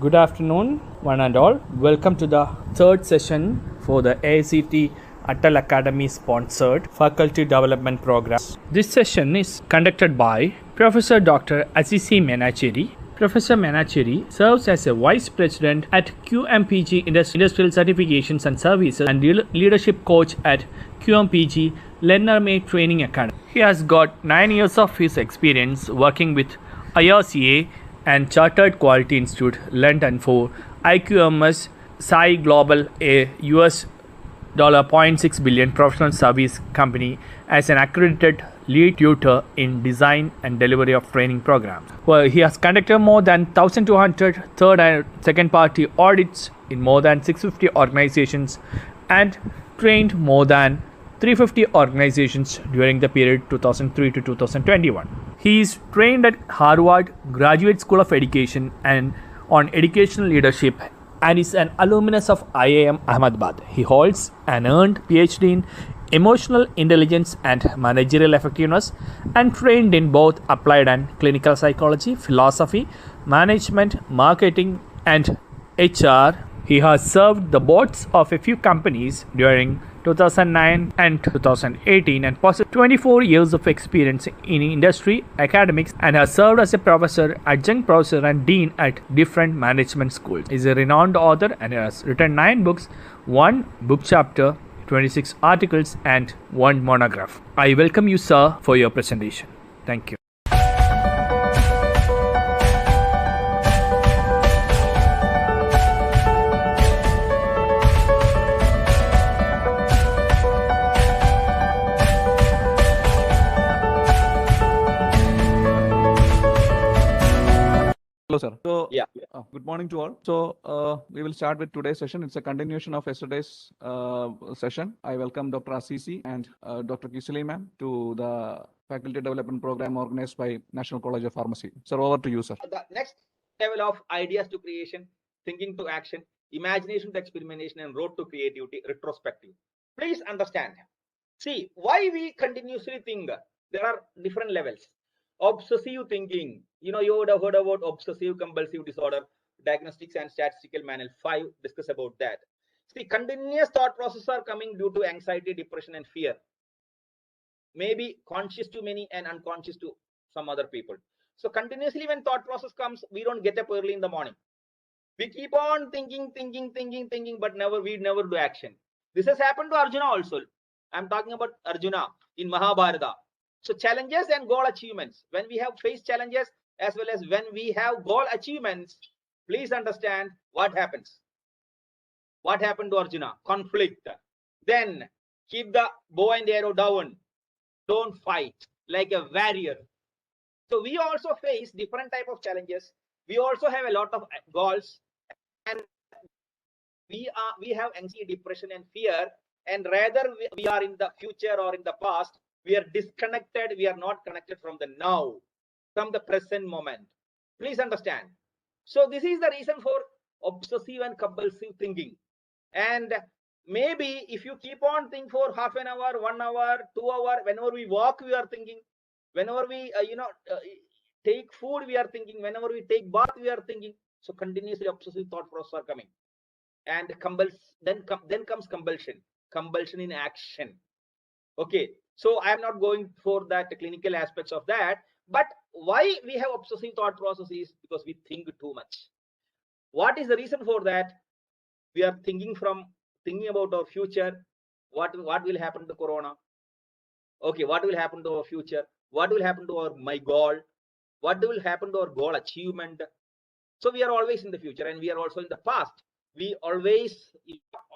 Good afternoon, one and all. Welcome to the third session for the AICTE ATAL Academy sponsored Faculty Development Program. This session is conducted by Professor Dr. Azizi Menacheri. Professor Menacheri serves as a Vice President at QMPG Industrial Certifications and Services and Leadership Coach at QMPG Learner Training Academy. He has got 9 years of his experience working with IRCA and Chartered Quality Institute London for IQMS Sai Global, a US $0.6 billion professional service company, as an accredited lead tutor in design and delivery of training programs. Well, he has conducted more than 1,200 third and second party audits in more than 650 organizations and trained more than 350 organizations during the period 2003 to 2021. He is trained at Harvard Graduate School of Education and on educational leadership and is an alumnus of IIM Ahmedabad. He holds an earned PhD in emotional intelligence and managerial effectiveness and trained in both applied and clinical psychology, philosophy, management, marketing, and HR. He has served the boards of a few companies during 2009 and 2018 and possesses 24 years of experience in industry, academics, and has served as a professor, adjunct professor, and dean at different management schools. He is a renowned author and has written 9 books, 1 book chapter, 26 articles, and 1 monograph. I welcome you, sir, for your presentation. Thank you. Hello, sir. So, good morning to all. So, we will start with today's session. It's a continuation of yesterday's session. I welcome Dr. Azizi and Dr. Kisali ma'am to the Faculty Development Program organized by National College of Pharmacy. Sir, over to you, sir. The next level of ideas to creation, thinking to action, imagination to experimentation, and road to creativity, retrospective. Please understand. See, why we continuously think? There are different levels. Obsessive thinking. You would have heard about obsessive compulsive disorder, diagnostics and statistical manual 5 discuss about that. See, continuous thought processes are coming due to anxiety, depression, and fear. Maybe conscious to many and unconscious to some other people. So continuously when thought process comes, we don't get up early in the morning. We keep on thinking, but we never do action. This has happened to Arjuna also. I'm talking about Arjuna in Mahabharata. So challenges and goal achievements. When we have faced challenges as well as when we have goal achievements, please understand what happens. What happened to Arjuna? Conflict. Then keep the bow and arrow down. Don't fight like a warrior. So we also face different type of challenges. We also have a lot of goals, and we have anxiety, depression, and fear. And rather we are in the future or in the past. We are disconnected. We are not connected from the now, from the present moment. Please understand. So this is the reason for obsessive and compulsive thinking. And maybe if you keep on thinking for half an hour, 1 hour, 2 hours, whenever we walk, we are thinking. Whenever we, take food, we are thinking. Whenever we take bath, we are thinking. So continuously obsessive thought process are coming. And then comes compulsion. Compulsion in action. Okay. So I am not going for that clinical aspects of that. But why we have obsessive thought processes? Because we think too much. What is the reason for that? We are thinking about our future. What will happen to Corona? Okay, what will happen to our future? What will happen to my goal? What will happen to our goal achievement? So we are always in the future, and we are also in the past. We always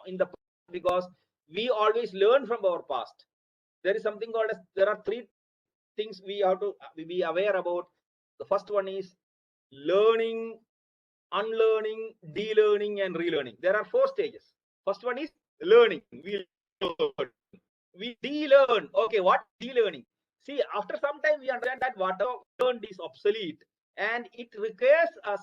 in the past because we always learn from our past. There is something called as, there are 3 things we have to be aware about. The first one is learning, unlearning, de-learning, and relearning. There are 4 stages. First one is learning. We learn. We de-learn. Okay, what de-learning? See, after some time we understand that whatever learned is obsolete, and it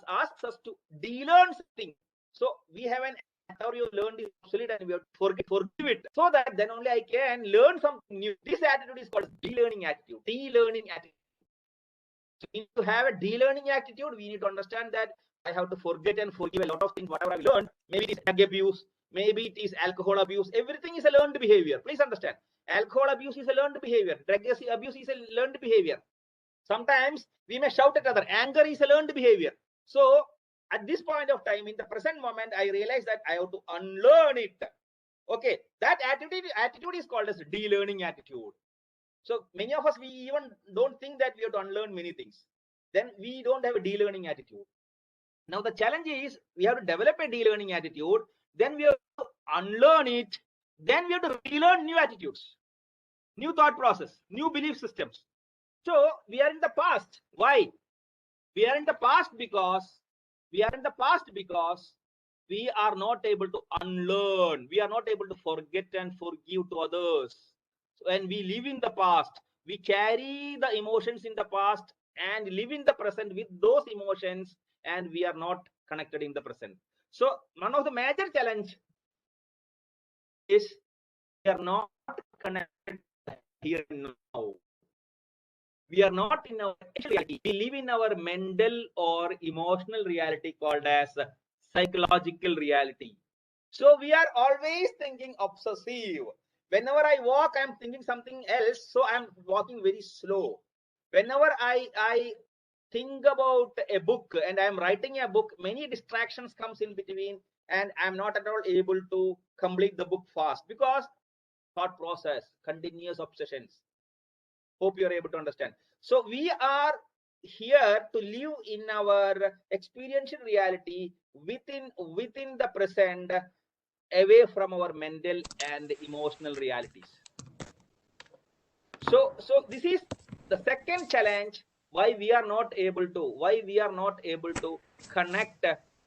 asks us to de-learn something. So we have an whatever you learned is obsolete and we have to forgive it, so that then only I can learn something new. This attitude is called de-learning attitude. De-learning attitude. So to have a de-learning attitude, we need to understand that I have to forget and forgive a lot of things, whatever I learned. Maybe it is drug abuse, maybe it is alcohol abuse. Everything is a learned behavior. Please understand. Alcohol abuse is a learned behavior. Drug abuse is a learned behavior. Sometimes we may shout at other. Anger is a learned behavior. So at this point of time, in the present moment, I realize that I have to unlearn it. Okay, that attitude is called as de-learning attitude. So many of us, we even don't think that we have to unlearn many things. Then we don't have a de-learning attitude. Now the challenge is we have to develop a de-learning attitude. Then we have to unlearn it. Then we have to relearn new attitudes, new thought process, new belief systems. So we are in the past. Why? We are in the past because we are not able to unlearn. We are not able to forget and forgive to others. So when we live in the past, we carry the emotions in the past and live in the present with those emotions, and we are not connected in the present. So one of the major challenge is we are not connected here now. We are not in our reality. We live in our mental or emotional reality called as psychological reality. So we are always thinking obsessive. Whenever I walk, I'm thinking something else. So I'm walking very slow. Whenever I think about a book and I'm writing a book, many distractions comes in between, and I'm not at all able to complete the book fast because thought process, continuous obsessions. Hope you're able to understand. So we are here to live in our experiential reality within the present, away from our mental and emotional realities. So this is the second challenge, why we are not able to connect,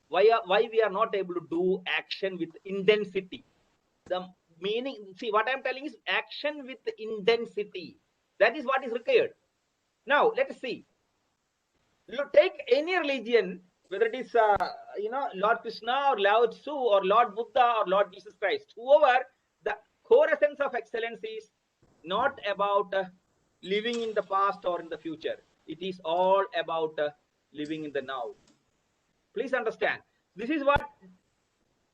why we are not able to do action with intensity. The meaning, see, what I'm telling is action with intensity. That is what is required. Now let us see. You take any religion, whether it is Lord Krishna or Lao Tzu or Lord Buddha or Lord Jesus Christ, whoever, the core essence of excellence is not about living in the past or in the future. It is all about living in the now. Please understand. This is what.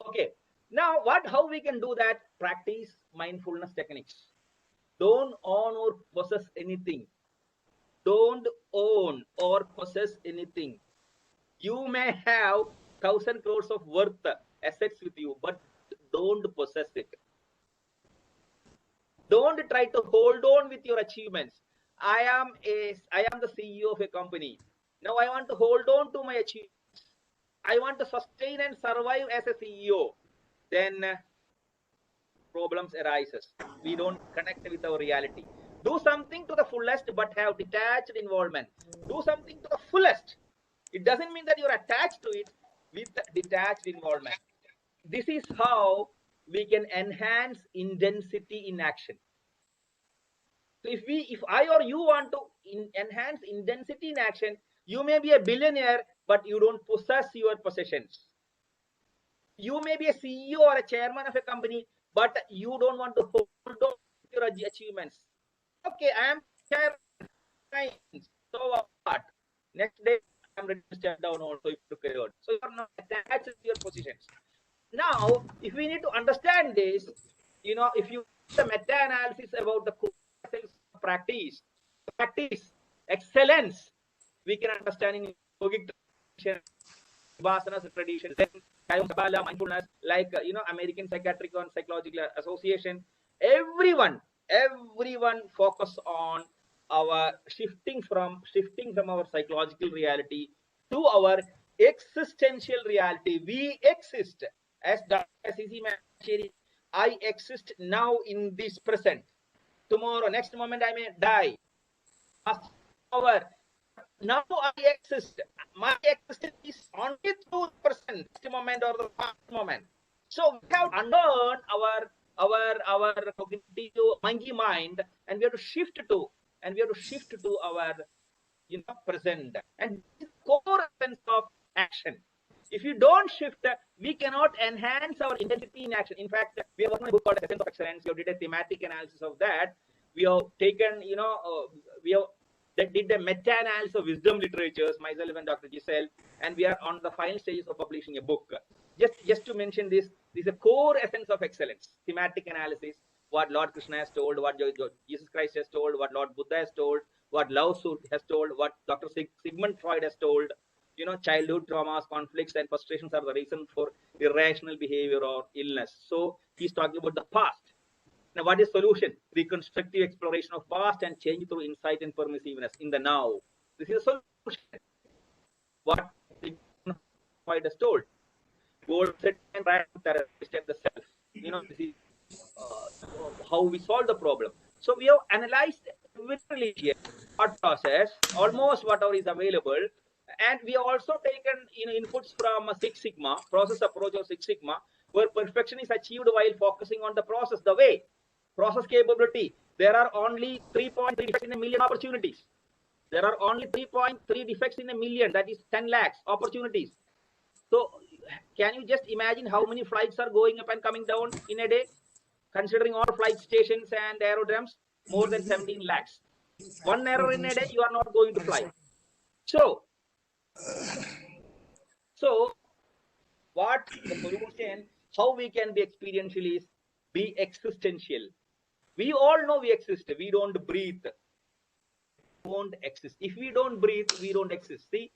Okay. Now, how we can do that? Practice mindfulness techniques. Don't own or possess anything. Don't own or possess anything. You may have 1,000 crores of worth assets with you, but don't possess it. Don't try to hold on with your achievements. I am the CEO of a company. Now I want to hold on to my achievements. I want to sustain and survive as a CEO. Then problems arises. We don't connect with our reality. Do something to the fullest, but have detached involvement. Do something to the fullest. It doesn't mean that you're attached to it with detached involvement. This is how we can enhance intensity in action. So if I or you want to enhance intensity in action, you may be a billionaire, but you don't possess your possessions. You may be a CEO or a chairman of a company, but you don't want to hold on to your achievements. Okay, I am chairman. So what? Next day, I'm ready to step down also if required. So you are not attached to your positions. Now, if we need to understand this, if you do the meta-analysis about the practice, excellence, we can understand in yogic tradition, Vipassana tradition, Zen, Kabbalah, mindfulness, like American Psychiatric and Psychological Association. Everyone focus on our shifting from our psychological reality to our existential reality. We exist, as Dr. C.C. Mashiri, I exist now in this present. Tomorrow, next moment, I may die. Past hour. Now I exist. My existence is only through the present moment or the past moment. So we have to unlearn our cognitive monkey mind, and we have to shift to our present. And this is the core essence of action. If you don't shift, we cannot enhance our intensity in action. In fact, we have worked on a book called Essence of Excellence. We have did a thematic analysis of that. We have taken, we have did a meta-analysis of wisdom literatures, myself and Dr. Giselle, and we are on the final stages of publishing a book. Just to mention this is a core essence of excellence: thematic analysis, what Lord Krishna has told, what Jesus Christ has told, what Lord Buddha has told, what Lao Tzu has told, what Dr. Sigmund Freud has told. Childhood traumas, conflicts, and frustrations are the reason for irrational behavior or illness. So he's talking about the past. Now, what is solution? Reconstructive exploration of past and change through insight and permissiveness in the now. This is a solution. What Freud has told. Goal set and right therapist at the self. This is how we solve the problem. So we have analyzed with religion, thought process, almost whatever is available, and we have also taken inputs from Six Sigma process approach of Six Sigma, where perfection is achieved while focusing on the process, the way, process capability. There are only 3.3 defects in a million opportunities. There are only 3.3 defects in a million, that is 10 lakhs opportunities. So can you just imagine how many flights are going up and coming down in a day? Considering all flight stations and aerodromes, more than 17 lakhs. One error in a day, you are not going to fly. So what the solution, how we can be experiential is be existential. We all know we exist. We don't breathe. We won't exist. If we don't breathe, we don't exist. See,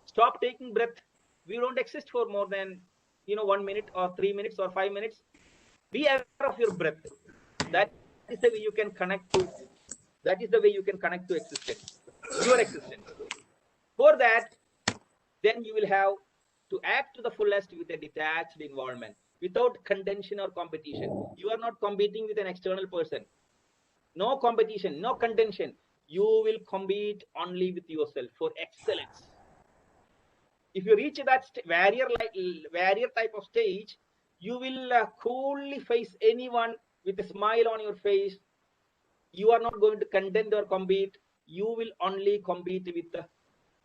stop taking breath. We don't exist for more than 1 minute or 3 minutes or 5 minutes. Be aware of your breath. That is the way you can connect to. That is the way you can connect to existence, your existence. For that, then you will have to act to the fullest with a detached involvement, without contention or competition. You are not competing with an external person. No competition, no contention. You will compete only with yourself for excellence. If you reach that warrior type of stage, you will coolly face anyone with a smile on your face. You are not going to contend or compete. You will only compete with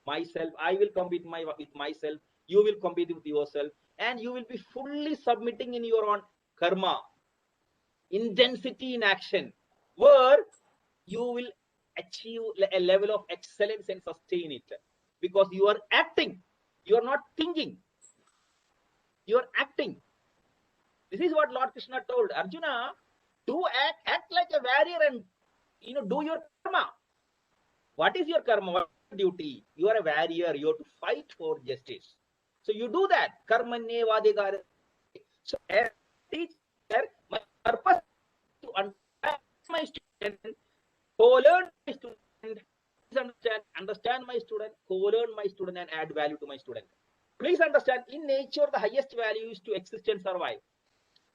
myself. I will compete with myself. You will compete with yourself. And you will be fully submitting in your own karma. Intensity in action, where you will achieve a level of excellence and sustain it. Because you are acting. You are not thinking. You are acting. This is what Lord Krishna told Arjuna: do act like a warrior and do your karma. What is your karma? What is your duty? You are a warrior. You have to fight for justice. So you do that. Karmanye vadegara. So as teacher, my purpose is to understand my student, co-learn my student, understand my student, co-learn my student, and add value to my student. Please understand, in nature, the highest value is to exist and survive.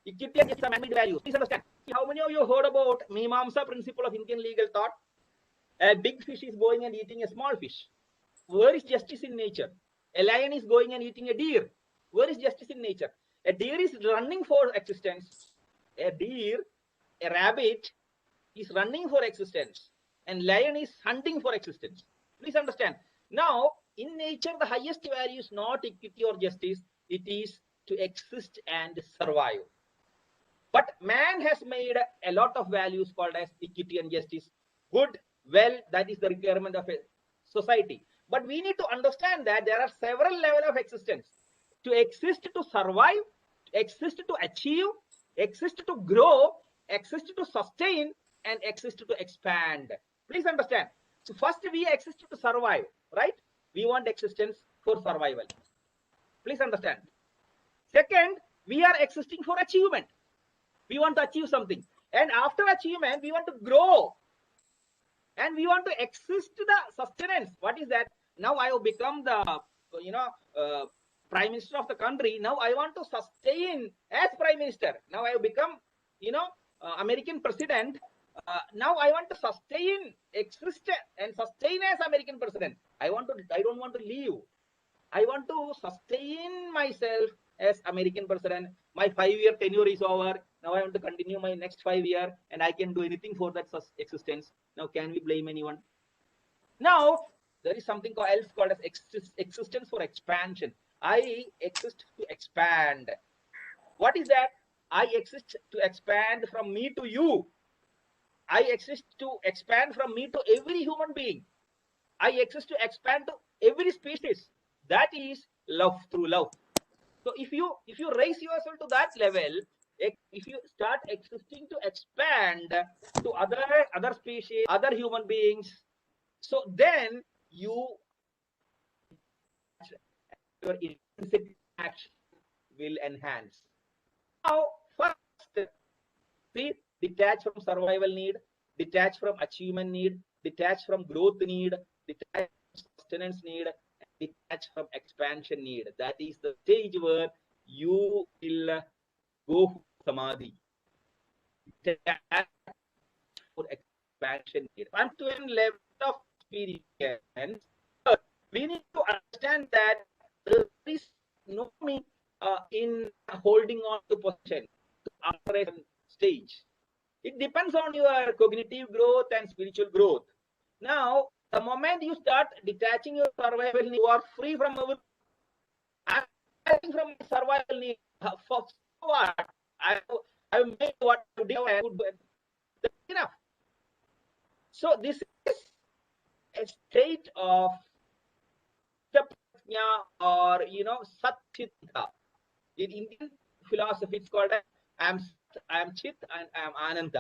AICTE is a man-made value. Please understand. How many of you heard about Mimamsa principle of Indian legal thought? A big fish is going and eating a small fish. Where is justice in nature? A lion is going and eating a deer. Where is justice in nature? A deer is running for existence. A rabbit is running for existence. And lion is hunting for existence. Please understand. Now, in nature, the highest value is not equity or justice. It is to exist and survive. But man has made a lot of values called as equity and justice. Good, well, that is the requirement of a society. But we need to understand that there are several levels of existence. To exist to survive, exist to achieve, exist to grow, exist to sustain, and exist to expand. Please understand. So first we exist to survive, right? We want existence for survival. Please understand. Second, we are existing for achievement. We want to achieve something. And after achievement, we want to grow. And we want to exist to the sustenance. What is that? Now I have become the, Prime Minister of the country. Now I want to sustain as Prime Minister. Now I have become, American President. Now I want to sustain, exist and sustain as American President. I don't want to leave. I want to sustain myself as American President. My 5-year tenure is over. Now I want to continue my next 5 years, and I can do anything for that existence. Now, can we blame anyone? Now, there is something else called as existence for expansion. I exist to expand. What is that? I exist to expand from me to you. I exist to expand from me to every human being. I exist to expand to every species. That is love through love. So if you raise yourself to that level, if you start existing to expand to other species, other human beings, so then your intrinsic action will enhance. Now, first, see, detach from survival need, detach from achievement need, detach from growth need, detach from sustenance need, detach from expansion need. That is the stage where you will go for samadhi. Detach for expansion need. And to a level of experience, we need to understand that there is no meaning in holding on to possession after a stage. It depends on your cognitive growth and spiritual growth. Now, the moment you start detaching your survival need, you are free from our. I'm from survival need. For what? I have made what I did. I could do. That's enough. So this is a state of or satchita. In Indian philosophy, it's called I am Chit and I am Ananda.